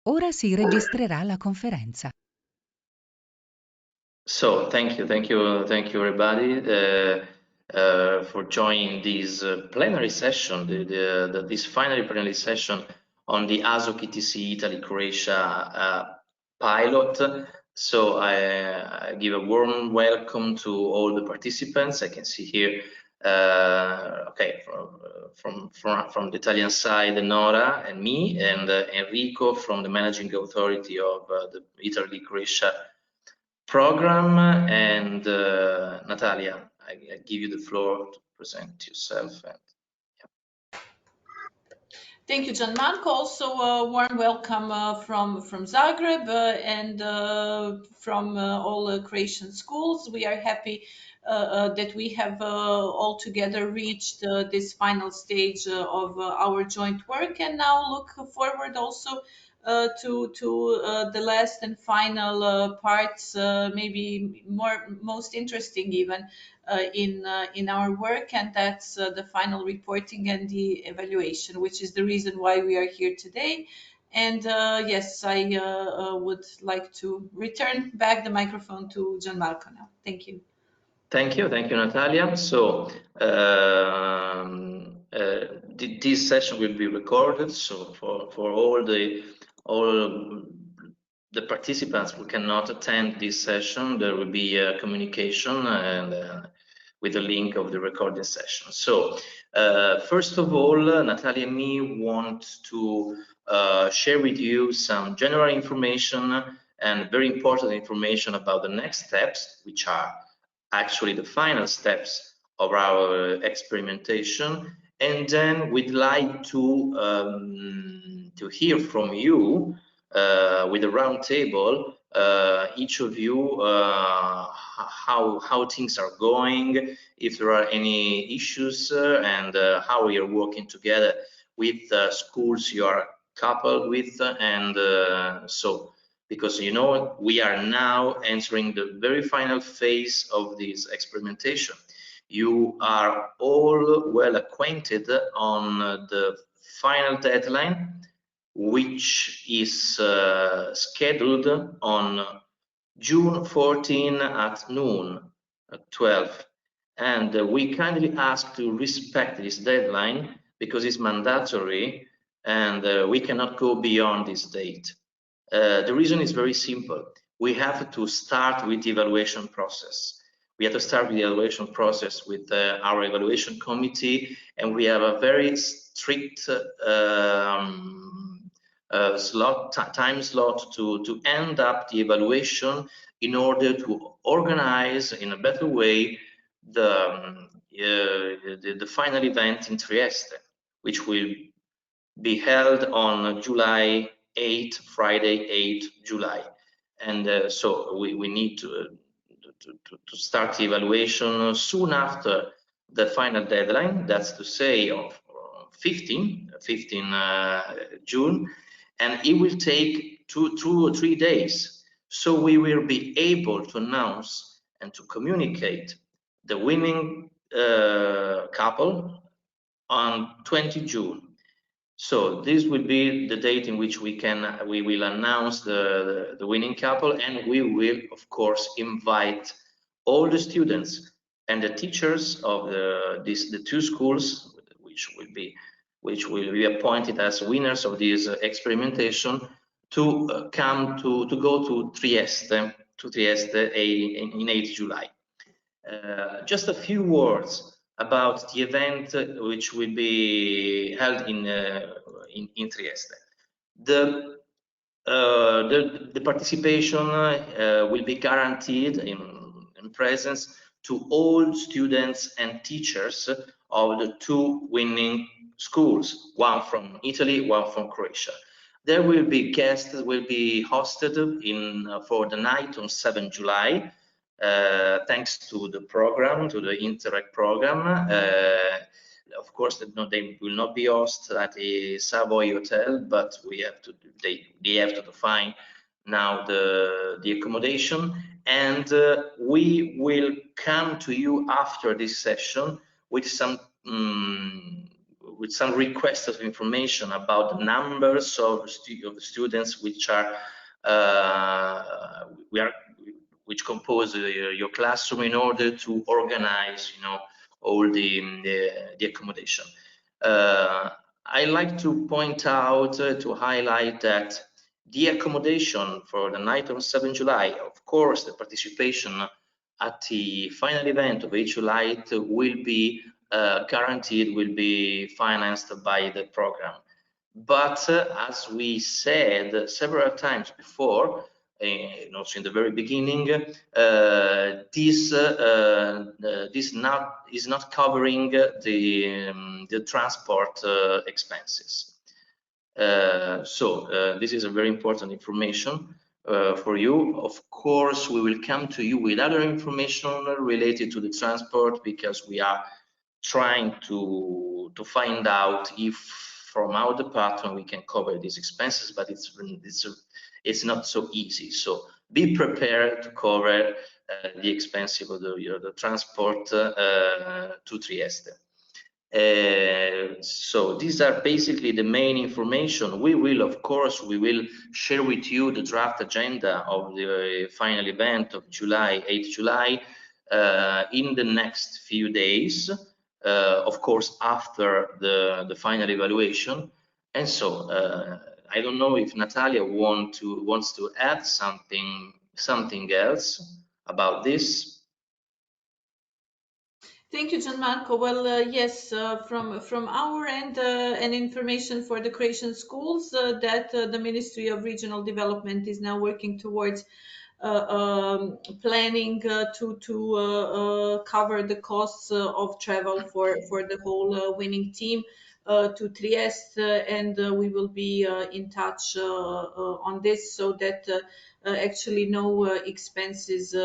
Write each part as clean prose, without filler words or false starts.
Ora si registrerà la conferenza. So thank you everybody for joining this plenary session, this final plenary session on the ASOC ETC Italy-Croatia pilot. So I give a warm welcome to all the participants. I can see here, okay, from the Italian side, Nora and me, and Enrico from the managing authority of the Italy-Croatia program. And Natalia, I give you the floor to present yourself. And, yeah. Thank you, Gianmarco. Also, a warm welcome from Zagreb and from all Croatian schools. We are happy that we have all together reached this final stage of our joint work, and now look forward also to the last and final parts, maybe most interesting even in our work, and that's the final reporting and the evaluation, which is the reason why we are here today. And yes, I would like to return back the microphone to Gianmarco now. Thank you. Thank you, Natalia. So this session will be recorded. So for all the participants who cannot attend this session, there will be a communication and with the link of the recording session. So first of all, Natalia and me want to share with you some general information and very important information about the next steps, which are actually the final steps of our experimentation. And then we'd like to hear from you with a round table, each of you, how things are going, if there are any issues, and how we are working together with schools you are coupled with, and so, because you know we are now entering the very final phase of this experimentation. You are all well acquainted on the final deadline, which is scheduled on June 14 at noon, at 12. And we kindly ask to respect this deadline because it's mandatory, and we cannot go beyond this date. The reason is very simple. We have to start with the evaluation process. We have to start with the evaluation process with our evaluation committee, and we have a very strict time slot to end up the evaluation in order to organize in a better way the final event in Trieste, which will be held on July 8, Friday 8 July. And so we need to start the evaluation soon after the final deadline, that's to say of 15 June, and it will take two or 3 days. So we will be able to announce and to communicate the winning couple on 20 June. So this will be the date in which we will announce the winning couple, and we will of course invite all the students and the teachers of the two schools which will be appointed as winners of this experimentation to come to go to Trieste in 8 July. Just a few words about the event which will be held in Trieste. The participation will be guaranteed in presence to all students and teachers of the two winning schools, one from Italy, one from Croatia. There will be guests will be hosted for the night on 7 July. Thanks to the program, to the Interact program. Of course, they will not be hosted at a Savoy hotel, but they have to define now the accommodation, and we will come to you after this session with some with some requests of information about the numbers of students which are which compose your classroom, in order to organize, all the accommodation. I like to point out, to highlight that the accommodation for the night of 7 July, of course, the participation at the final event of 8 July will be guaranteed, will be financed by the program. But as we said several times before, and also in the very beginning, this is not covering the transport expenses. So this is a very important information for you. Of course, we will come to you with other information related to the transport, because we are trying to find out if from our department we can cover these expenses, but it's not so easy. So be prepared to cover the expenses of the transport to Trieste. So these are basically the main information. We will, of course, share with you the draft agenda of the final event of 8 July, in the next few days, of course, after the final evaluation. And so I don't know if Natalia wants to add something else about this. Thank you, Gianmarco. Well, yes, from our end, and information for the Croatian schools, that the Ministry of Regional Development is now working towards planning to cover the costs of travel for the whole winning team to Trieste, and we will be in touch on this, so that actually no expenses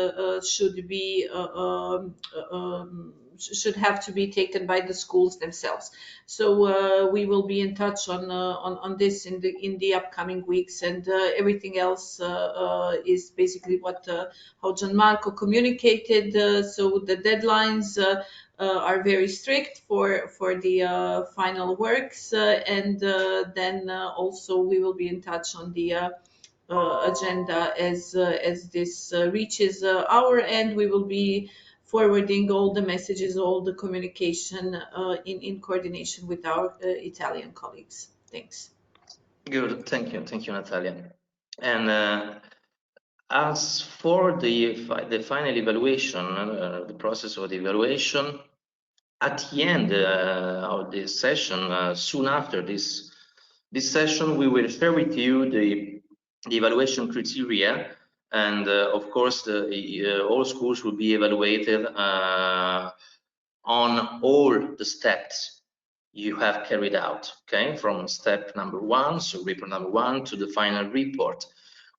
should have to be taken by the schools themselves. So we will be in touch on this in the upcoming weeks, and everything else is basically what how Gianmarco communicated. So the deadlines are very strict for the final works, and then also we will be in touch on the agenda as this reaches our end. We will be forwarding all the messages, all the communication in coordination with our Italian colleagues. Thanks. Good, thank you, Natalia. And as for the final evaluation, the process of the evaluation, at the end of this session, soon after this session, we will share with you the evaluation criteria, and of course, all schools will be evaluated on all the steps you have carried out, okay, from step number 1, so report number 1, to the final report,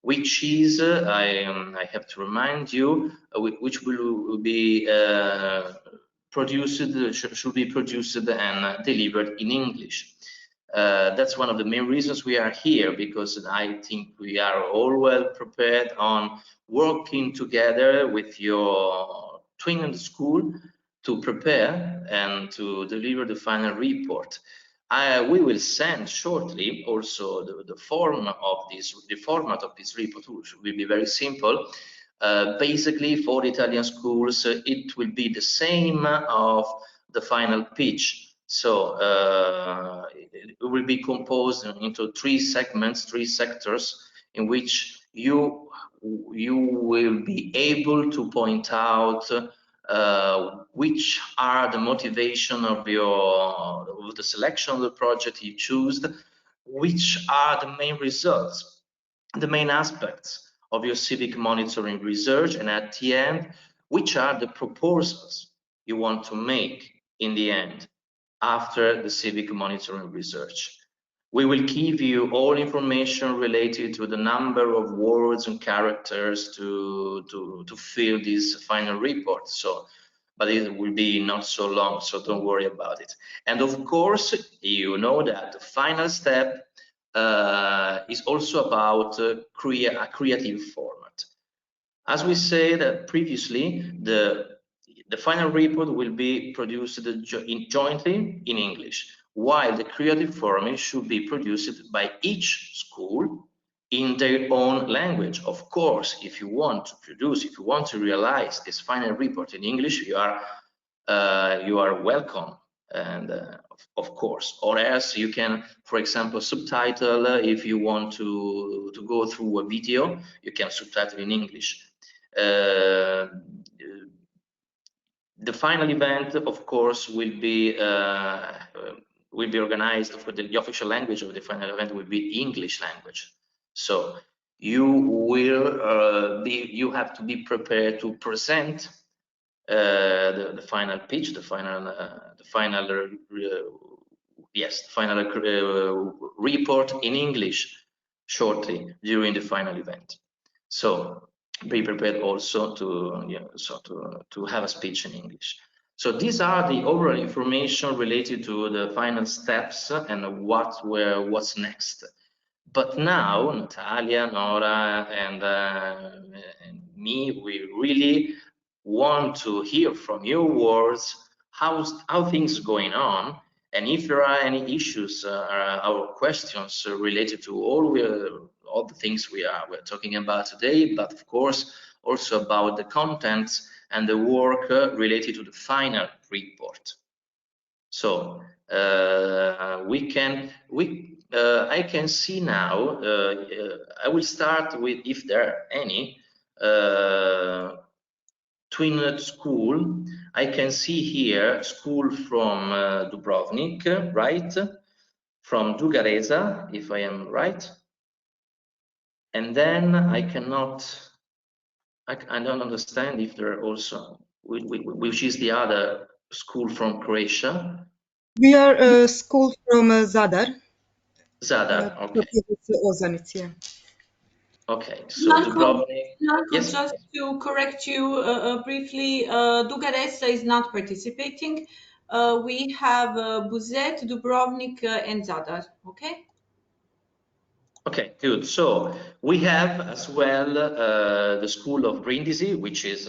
which is, I have to remind you, which will be should be produced and delivered in English. That's one of the main reasons we are here, because I think we are all well prepared on working together with your twin school to prepare and to deliver the final report. We will send shortly also the format of this report, which will be very simple. Basically, for the Italian schools, it will be the same of the final pitch. So it will be composed into 3 segments, 3 sectors, in which you will be able to point out which are the motivation of the selection of the project you choose, which are the main results, the main aspects of your civic monitoring research, and at the end, which are the proposals you want to make in the end after the civic monitoring research. We will give you all information related to the number of words and characters to fill this final report. So, but it will be not so long, so don't worry about it. And of course, you know that the final step is also about a creative format. As we said previously, the final report will be produced jointly in English. while the creative forming should be produced by each school in their own language. Of course, if you want to produce, if you want to realize this final report in English, you are welcome, and of course, or else you can, for example, subtitle. If you want to go through a video, you can subtitle in English. The final event, of course, will be organized for the official language of the final event will be English language. So you will you have to be prepared to present the final pitch, the final report in English shortly during the final event. So be prepared also to have a speech in English. So these are the overall information related to the final steps and what's next. But now Natalia, Nora, and me, we really want to hear from your words how things are going on, and if there are any issues or questions related to all the things we're talking about today, but of course also about the contents and the work related to the final report. So I can see now. I will start with, if there are any, twin school. I can see here school from Dubrovnik, right? From Dugareza, if I am right. And then I don't understand if there are also, which is the other school from Croatia. We are a school from Zadar. Zadar, okay. Ozanic, yeah. Okay, so Dubrovnik. Yes. Just to correct you briefly, Dugareza is not participating. We have Buzet, Dubrovnik, and Zadar. Okay. Okay, good. So we have as well the school of Brindisi, which is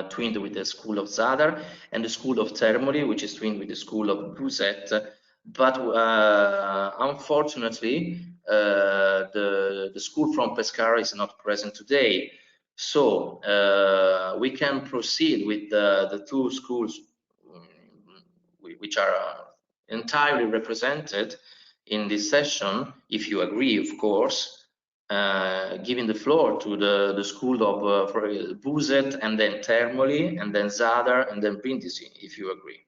twinned with the school of Zadar, and the school of Termoli, which is twinned with the school of Buzet. But unfortunately, the school from Pescara is not present today. So we can proceed with the two schools which are entirely represented in this session, if you agree, of course, giving the floor to the school of Buzet, and then Termoli, and then Zadar, and then Brindisi, if you agree.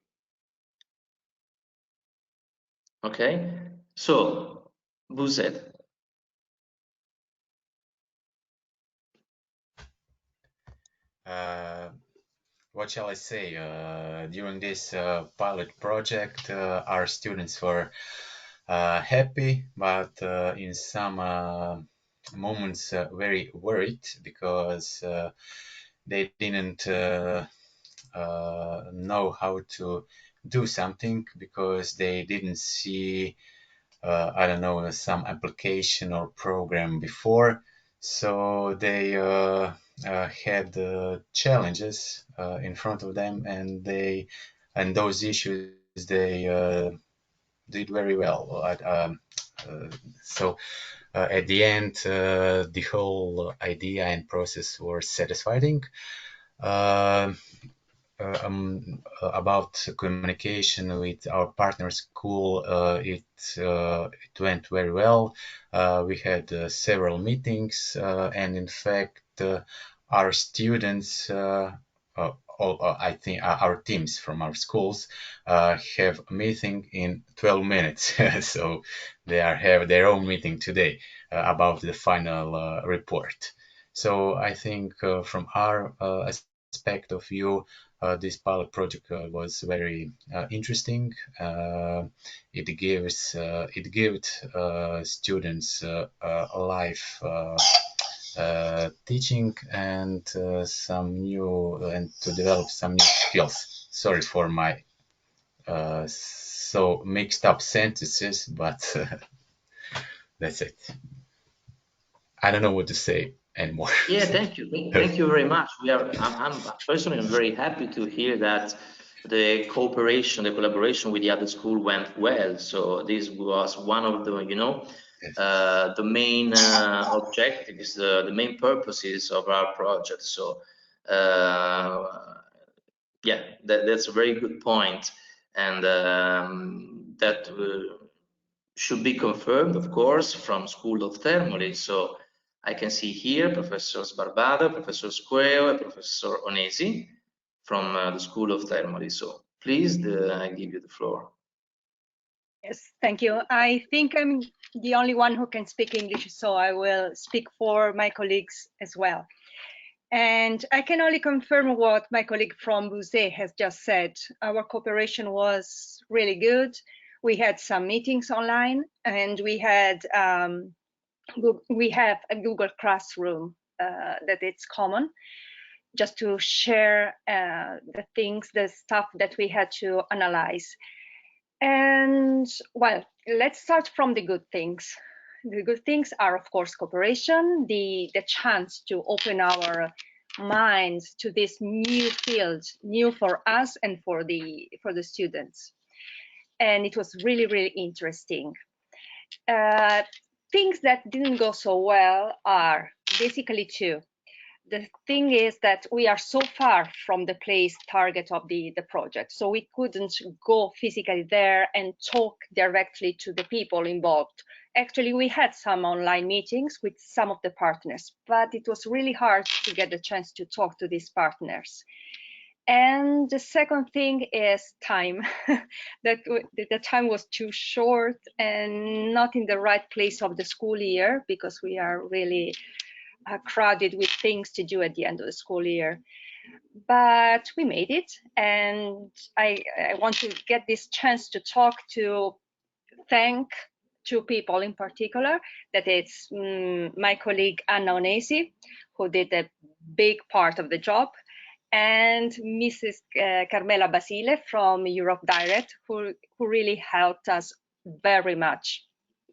Okay, so Buzet. What shall I say? During this pilot project, our students were happy, but in some moments very worried, because they didn't know how to do something, because they didn't see I don't know, some application or program before. So they had challenges in front of them, and those issues they did very well. So at the end, the whole idea and process were satisfying. About communication with our partner school, it went very well. We had several meetings, and in fact, our students, I think our teams from our schools have a meeting in 12 minutes. So they have their own meeting today about the final report. So I think from our aspect of view, this pilot project was very interesting. It gives students a live teaching and some new and to develop some new skills. Sorry for my so mixed up sentences, but that's it. I don't know what to say anymore. Yeah, thank you very much. I'm personally very happy to hear that the cooperation, the collaboration with the other school went well. So this was one of the, the main objectives, the main purposes of our project. So yeah, that's a very good point, and that should be confirmed, of course, from School of Thermody. So I can see here Professor Sbarbada, Professor Squeo, and Professor Onesi from the School of Thermody. So please, I give you the floor. Yes, thank you. I think I'm the only one who can speak English, so I will speak for my colleagues as well. And I can only confirm what my colleague from Buzet has just said. Our cooperation was really good. We had some meetings online, and we have a Google Classroom that it's common, just to share the stuff that we had to analyze. And well, let's start from the good things. The good things are, of course, cooperation, the chance to open our minds to this new field, new for us and for the students. And it was really, really interesting. Things that didn't go so well are basically two. The thing is that we are so far from the place target of the project, so we couldn't go physically there and talk directly to the people involved. Actually, we had some online meetings with some of the partners, but it was really hard to get the chance to talk to these partners. And the second thing is time. that the time was too short and not in the right place of the school year, because we are really crowded with things to do at the end of the school year. But we made it, and I want to get this chance to talk to thank two people in particular. That it's my colleague Anna Onesi, who did a big part of the job, and Mrs. Carmela Basile from Europe Direct, who really helped us very much.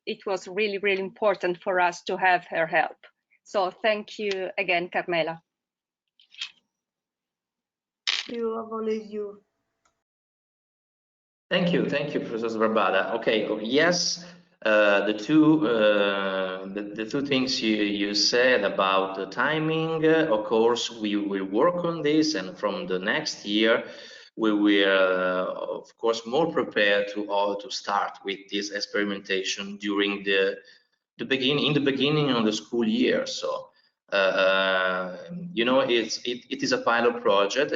It was really, really important for us to have her help. So thank you again, Carmela. Thank you, Professor Barbada. Okay, yes, the two things you said about the timing. Of course, we will work on this, and from the next year, we will, of course, more prepared to start with this experimentation during the beginning of the school year. So. It is a pilot project.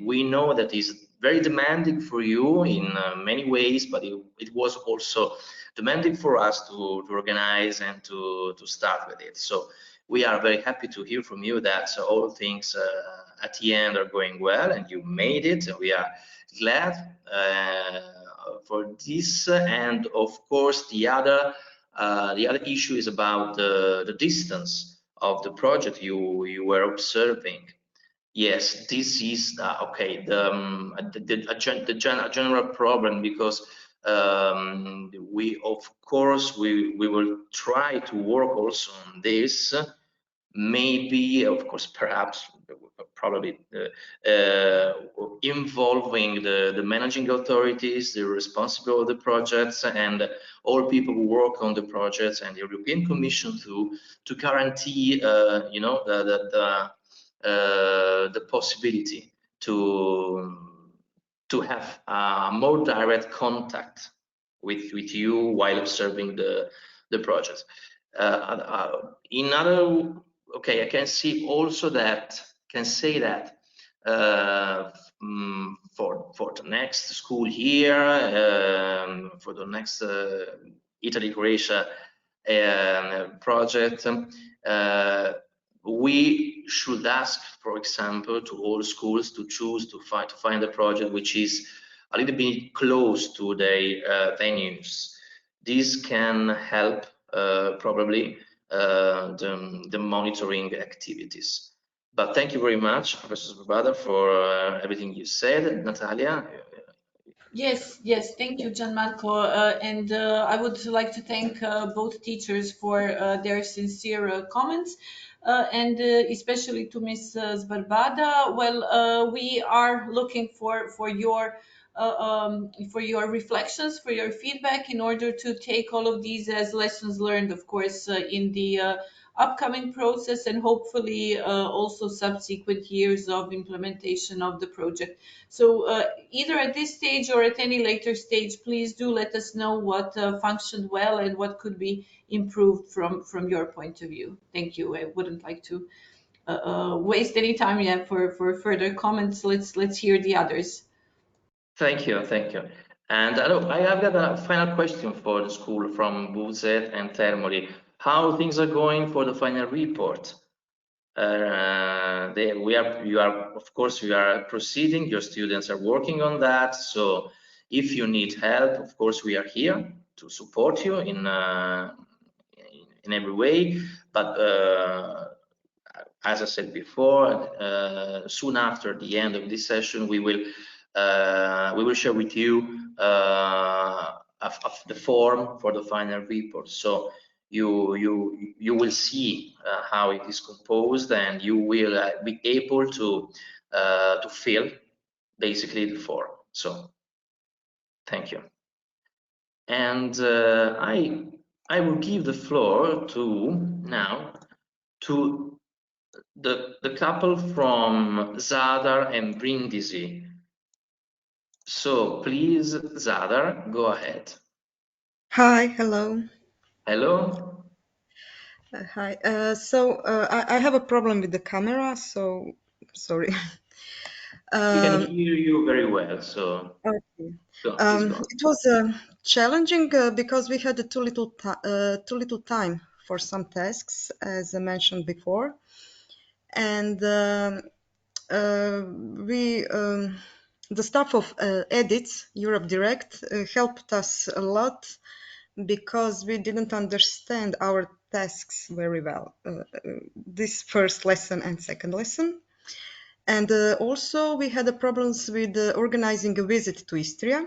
We know that is very demanding for you in many ways, but it was also demanding for us to organize and to start with it. So we are very happy to hear from you that all things at the end are going well and you made it. And we are glad for this. And of course, the other issue is about the distance of the project you were observing. Yes, this is okay. The general problem, because we will try to work also on this. Maybe, of course, perhaps, probably involving the managing authorities, the responsible of the projects, and all people who work on the projects, and the European Commission to guarantee, the possibility to have more direct contact with you while observing the project. Okay, I can see also that, say that for the next school year, for the next Italy-Croatia project, we should ask, for example, to all schools to choose to find a project which is a little bit close to their venues. This can help probably the monitoring activities. But thank you very much, Professor Barbada, for everything you said. Natalia, Yes, yes, thank you, Gianmarco. And I would like to thank both teachers for their sincere comments, and especially to Ms. Sbarbada. Well, we are looking for your reflections, for your feedback, in order to take all of these as lessons learned, of course, in the upcoming process, and hopefully also subsequent years of implementation of the project. So either at this stage or at any later stage, please do let us know what functioned well and what could be improved from your point of view. Thank you. I wouldn't like to waste any time yet for further comments. Let's hear the others. Thank you, thank you. And I have got a final question for the school from Buzet and Termoli. How things are going for the final report? Of course, we are proceeding. Your students are working on that. So if you need help, of course, we are here to support you in every way. But as I said before, soon after the end of this session, we will share with you of the form for the final report. So you will see how it is composed, and you will be able to fill basically the form. So thank you. And I will give the floor now to the couple from Zadar and Brindisi. So please, Zadar, go ahead. Hi, hello. Hello. Hi. I have a problem with the camera, so sorry. We can hear you very well, so Okay. please go on. It was challenging because we had too little time for some tasks, as I mentioned before, and the staff of Edits Europe Direct helped us a lot because we didn't understand our tasks very well. This first lesson and second lesson. And also we had problems with organizing a visit to Istria.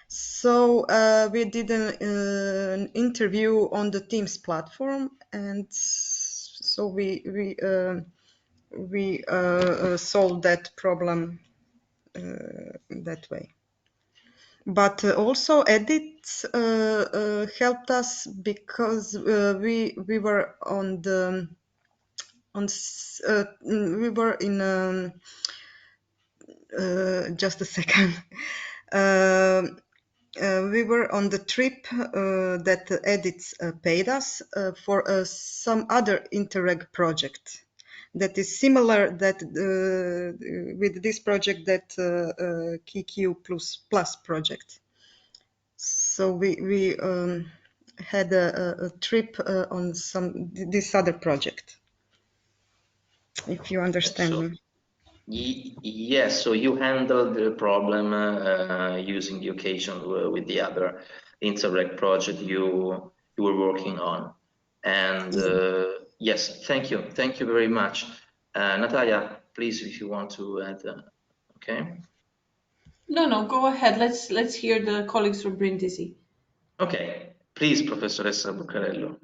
So we did an interview on the Teams platform, and so we solved that problem that way. But also Edit helped us because we were on the we were in just a second. We were on the trip that Edits paid us for some other Interreg project that is similar that with this project that KQ plus project. So we had a trip on this other project. If you understand me. Yes, so you handled the problem using the occasion with the other Interreg project you were working on. And yes, thank you very much. Natalia, please, if you want to add, okay? No, go ahead. Let's hear the colleagues from Brindisi. Okay, please, Professoressa Buccarello.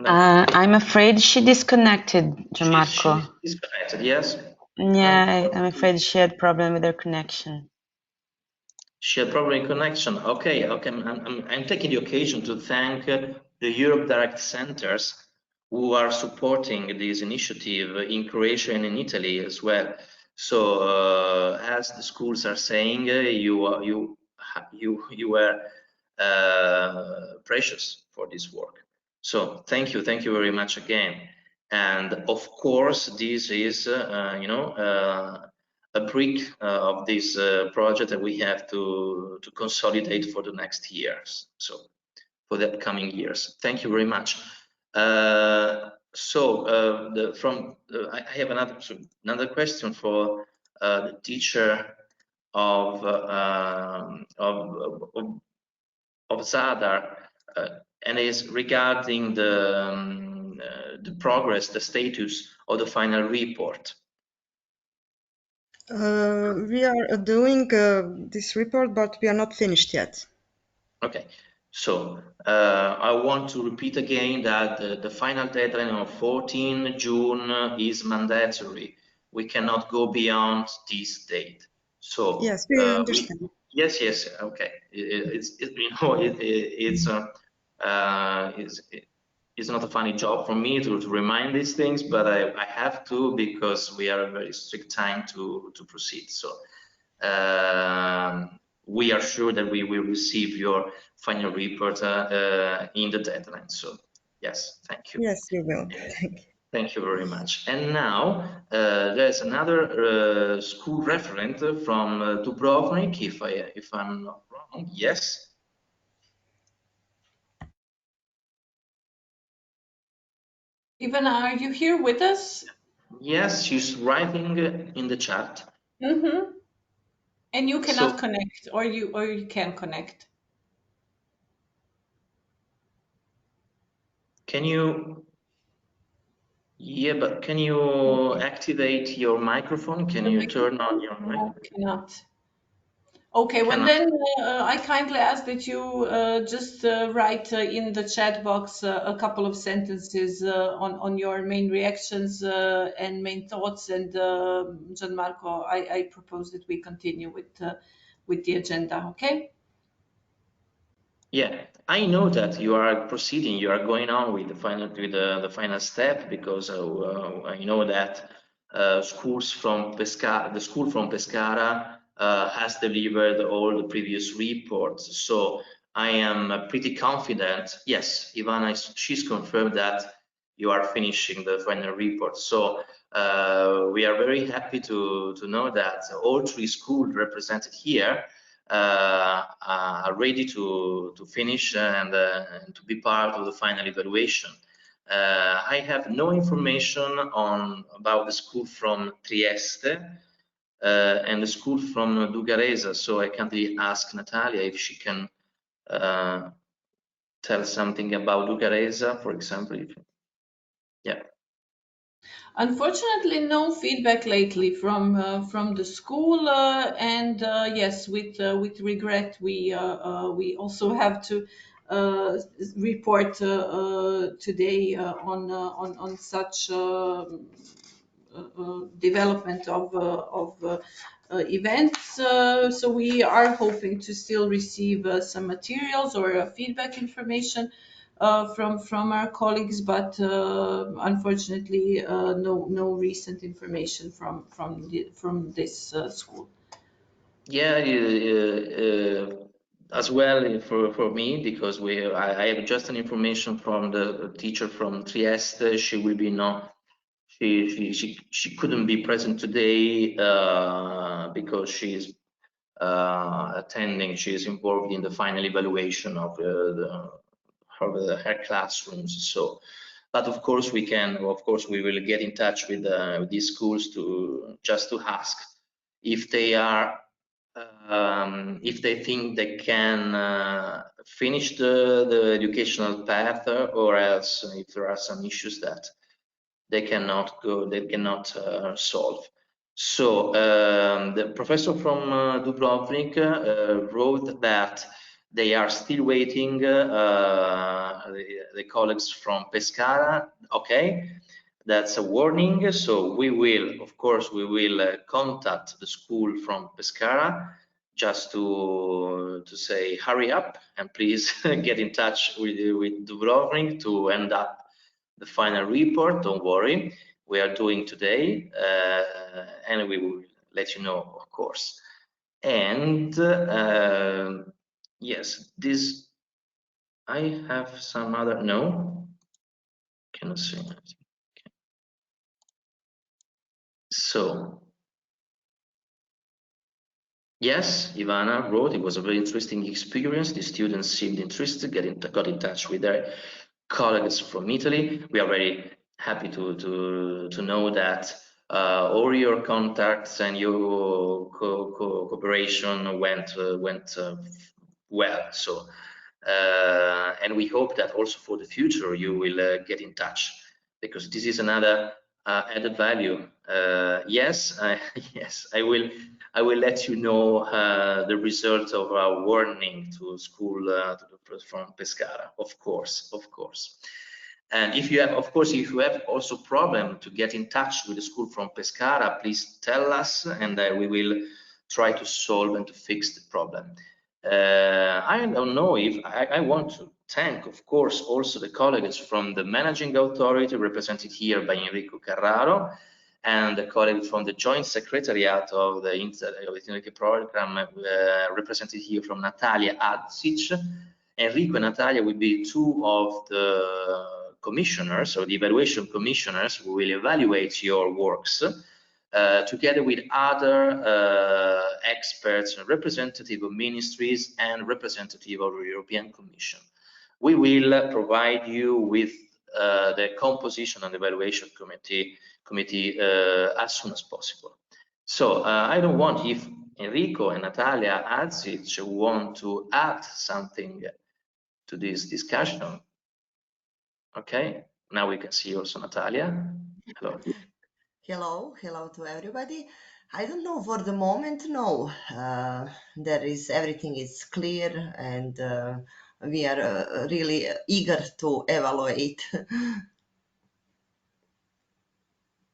I'm afraid she disconnected, Gianmarco. She's disconnected, yes? Yeah, I'm afraid she had problem with her connection. She had problem with connection. Okay. I'm taking the occasion to thank the Europe Direct Centers who are supporting this initiative in Croatia and in Italy as well. So as the schools are saying, you were precious for this work. So thank you very much again. And of course, this is a brick of this project that we have to consolidate for the next years. So for the upcoming years. Thank you very much. I have another question for the teacher of Zadar, and is regarding the the progress, the status of the final report? We are doing this report, but we are not finished yet. Okay, so I want to repeat again that the final deadline of 14 June is mandatory. We cannot go beyond this date. So Yes, we understand. yes, okay. It's not a funny job for me to remind these things, but I have to, because we are a very strict time to proceed. So we are sure that we will receive your final report in the deadline. So yes, thank you. Yes, we will. Thank you. Thank you very much. And now there's another school referent from Dubrovnik, if I'm not wrong. Yes. Ivana, are you here with us? Yes, she's writing in the chat. Mm-hmm. And you cannot connect, or you can connect. Can you? Yeah, but can you activate your microphone? Can you turn on your mic? No, cannot. Okay, well then I kindly ask that you just write in the chat box a couple of sentences on your main reactions and main thoughts. And Gianmarco, I propose that we continue with the agenda. Okay. Yeah, I know that you are proceeding. You are going on with the final step, because I know that the school from Pescara has delivered all the previous reports. So I am pretty confident. Yes, Ivana, she's confirmed that you are finishing the final report. So we are very happy to know that all three schools represented here are ready to finish and to be part of the final evaluation. I have no information about the school from Trieste and the school from Dugaresa, so I can't really ask Natalia if she can tell something about Dugaresa, for example. Yeah. Unfortunately, no feedback lately from the school, and yes, with regret, we also have to report today on such development of events. So we are hoping to still receive some materials or feedback information from our colleagues, but unfortunately, no recent information from this school. Yeah, as well for me, because I have just an information from the teacher from Trieste. She will be she couldn't be present today because she's attending. She is involved in the final evaluation of her classrooms. So, but of course we will get in touch with these schools to ask if they are if they think they can finish the educational path, or else if there are some issues that they cannot solve. So the professor from Dubrovnik wrote that they are still waiting, the colleagues from Pescara. Okay, that's a warning. So we will, of course, contact the school from Pescara just to say hurry up and please get in touch with Dubrovnik to end up the final report. Don't worry, we are doing today, and we will let you know, of course. And yes, this I have some other cannot see anything. Okay. So yes, Ivana wrote, it was a very interesting experience. The students seemed interested, got in touch with their colleagues from Italy. We are very happy to know that all your contacts and your cooperation went well. So and we hope that also for the future you will get in touch because this is another added value. Yes, yes, I will let you know the result of our warning to school from Pescara, of course. And if you have, of course, if you have also problem to get in touch with the school from Pescara, please tell us, and we will try to solve and to fix the problem. I don't know if I want to thank, of course, also the colleagues from the managing authority represented here by Enrico Carraro, and the colleague from the joint secretariat of the Italy program represented here from Natalia Adzic. Enrico and Natalia will be two of the commissioners, or the evaluation commissioners, who will evaluate your works. Together with other experts and representative of ministries and representative of the European Commission. We will provide you with the composition and evaluation committee as soon as possible. So I don't want, if Enrico and Natalia Adzic want to add something to this discussion. Okay, now we can see also Natalia. Hello. Hello to everybody. I don't know, for the moment, no. Everything is clear, and we are really eager to evaluate.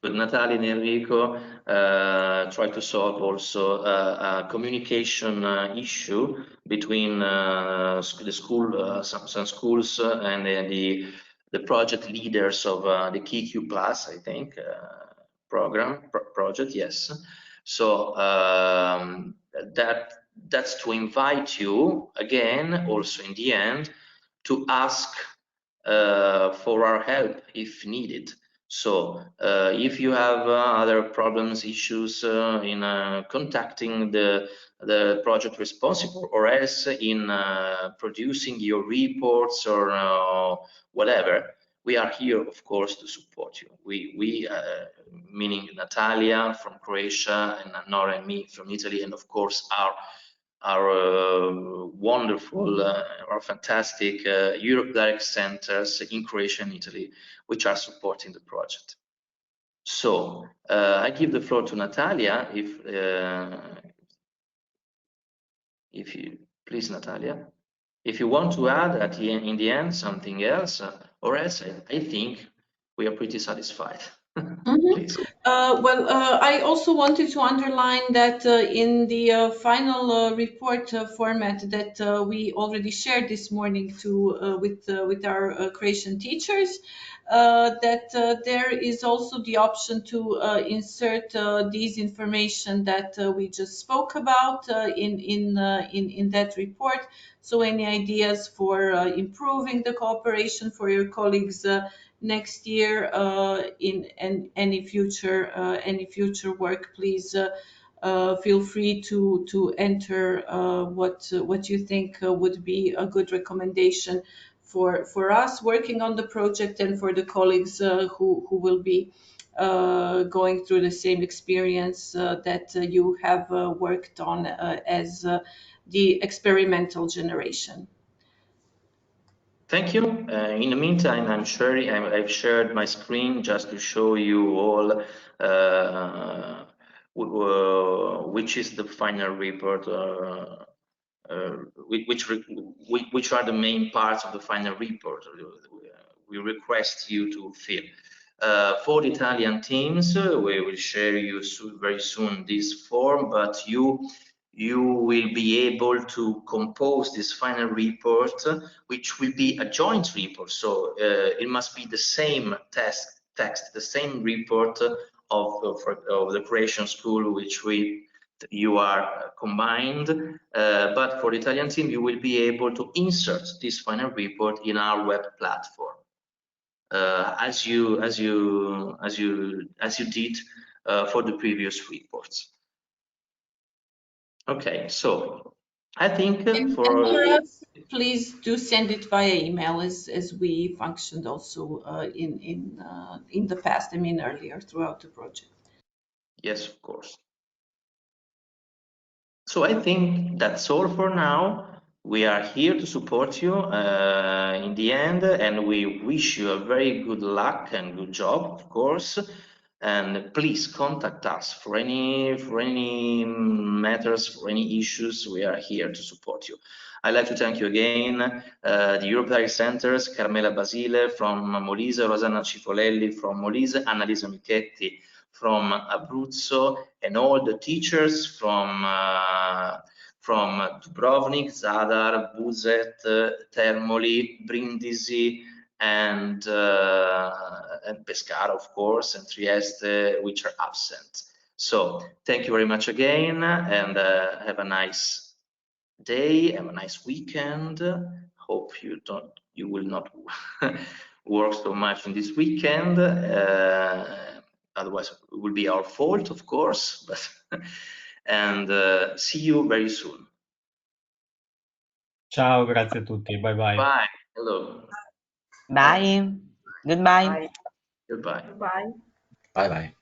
But Natalia and Enrico try to solve also a communication issue between the school, some schools, and the project leaders of the KQ Plus, I think, project, yes. So that's to invite you again, also in the end, to ask for our help if needed. So if you have other problems, issues in contacting the project responsible, or else in producing your reports or whatever, we are here, of course, to support you. We meaning Natalia from Croatia, and Nora and me from Italy, and of course our wonderful, our fantastic Europe Direct centers in Croatia and Italy, which are supporting the project. So I give the floor to Natalia, if you please, Natalia, if you want to add at the end, in the end, something else, or else I think we are pretty satisfied. Please. I also wanted to underline that in the final report format that we already shared this morning with our Croatian teachers, that there is also the option to insert these information that we just spoke about in that report. So any ideas for improving the cooperation for your colleagues next year, in any future work, please feel free to enter what you think would be a good recommendation for us working on the project, and for the colleagues who will be going through the same experience that you have worked on as the experimental generation. Thank you. In the meantime, I've shared my screen just to show you all which is the final report, which are the main parts of the final report we request you to fill. For the Italian teams, we will share you very soon this form, but you will be able to compose this final report, which will be a joint report. So it must be the same text, the same report of the Croatian school, which you are combined. But for the Italian team, you will be able to insert this final report in our web platform, as you did for the previous reports. Okay, so I think and for us, please do send it via email, as we functioned also in the past. I mean, earlier throughout the project. Yes, of course. So I think that's all for now. We are here to support you in the end, and we wish you a very good luck and good job, of course. And please contact us for any matters, for any issues. We are here to support you. I'd like to thank you again, the European Centers, Carmela Basile from Molise, Rosanna Cifolelli from Molise, Annalisa Michetti from Abruzzo, and all the teachers from Dubrovnik, Zadar, Buzet, Termoli, Brindisi, and Pescara, of course, and Trieste, which are absent. So thank you very much again, and have a nice day, have a nice weekend. Hope you will not work so much in this weekend. Otherwise, it will be our fault, of course. But and see you very soon. Ciao, grazie a tutti. Bye bye. Bye. Hello. Bye. Goodbye. Goodbye. Bye. Bye bye.